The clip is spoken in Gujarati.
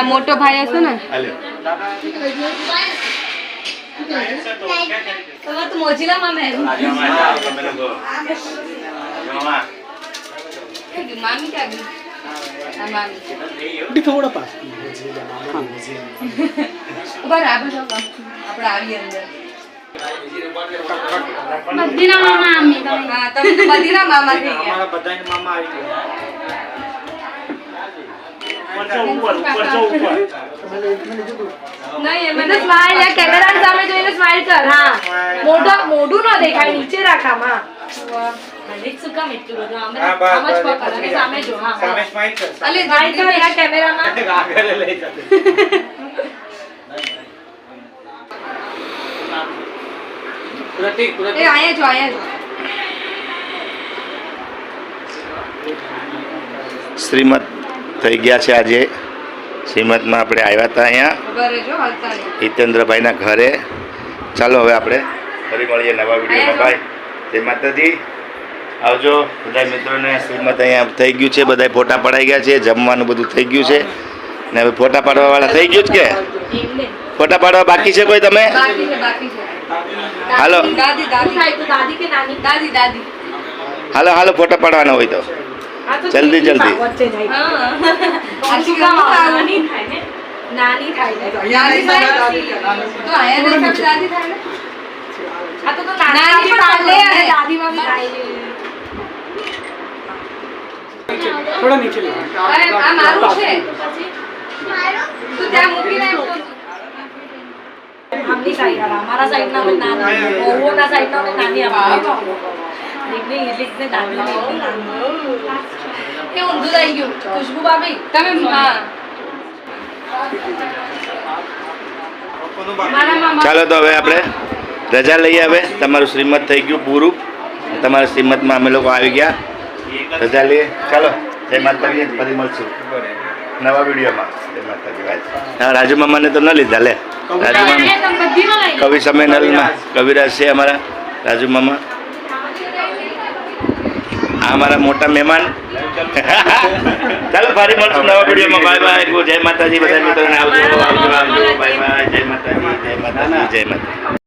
मोटो भाई हशो ने तो मोजिला मामा है मामी क्या गई मामी थोड़ा पास बराबर जो આપણે આવી અંદર મદીના મામા આમી હા તમે તો મદીના મામા થઈ ગયા અમારા બધાને મામા આવી ગયા नहीं मैंने स्माइल या कैमरा सामने જોઈને સ્માઈલ કર હા મોઢું ન દેખાય નીચે રાખા માં મને સુકામ એટલું બધું આમ જ પકડ અને સામે જો હા સામે સ્માઈલ કર અલે સ્માઈલ કર યા કેમેરામાં આગળ લઈ જતો પ્રતીક એ આયા જો શ્રીમદ થઈ ગયા છે આજે શ્રીમદમાં આપણે આવ્યા હતા અહીંયા બરે જો હાલતા હિતેન્દ્રભાઈના ઘરે ચાલો હવે આપણે ફરી મળીએ નવા વિડીયોમાં ભાઈ જય માતાજી આવજો બધા મિત્રોને શ્રીમદ અહીંયા થઈ ગયું છે બધા ફોટા પડાઈ ગયા છે જમવાનું બધું થઈ ગયું છે ને હવે ફોટા પાડવા વાળા થઈ ગયું છે કે ફોટા પાડવા બાકી છે કોઈ તમે બાકી છે હાલો દાદી તો દાદી કે નાની દાદી હાલો હાલો ફોટા પાડવાના હોય તો જલ્દી જલ્દી નાની થાય તો આયા દેખા દાદી થાય ને આ તો નાની પાડલે અને દાદી માં થાય થોડા નીચે લે અરે આ મારું છે તું ત્યાં મૂકી દે આપની સાઈડ વાળા અમારા સાઈડ ના કોઈ નાની ઓવોના સાઈડ ના નાની આપણી એટલે એટલે દાદી કે ઊંધું થઈ ગયું ખુશ્બુ ભાભી તમે હા ચાલો તો હવે આપણે રજા લઈએ હવે તમારું શ્રીમદ થઈ ગયું પૂરું તમારા શ્રીમદમાં અમે લોકો આવી ગયા રજા લઈએ ચાલો જય માતાજી ફરી મળશું નવા વિડીયોમાં જય માતાજી ભાઈ રાજુ મામાને તો ન લીધા લે રાજુ મામા કવિ સંમેલનમાં કવિરાજ છે અમારા રાજુ મામા આ અમારા મોટા મહેમાન ચાલો ફરી મળશું નવા વિડીયોમાં બાય બાય જય માતાજી બધા મિત્રોને આવજો બાય બાય જય માતાજી જય માતાજી જય માતાજી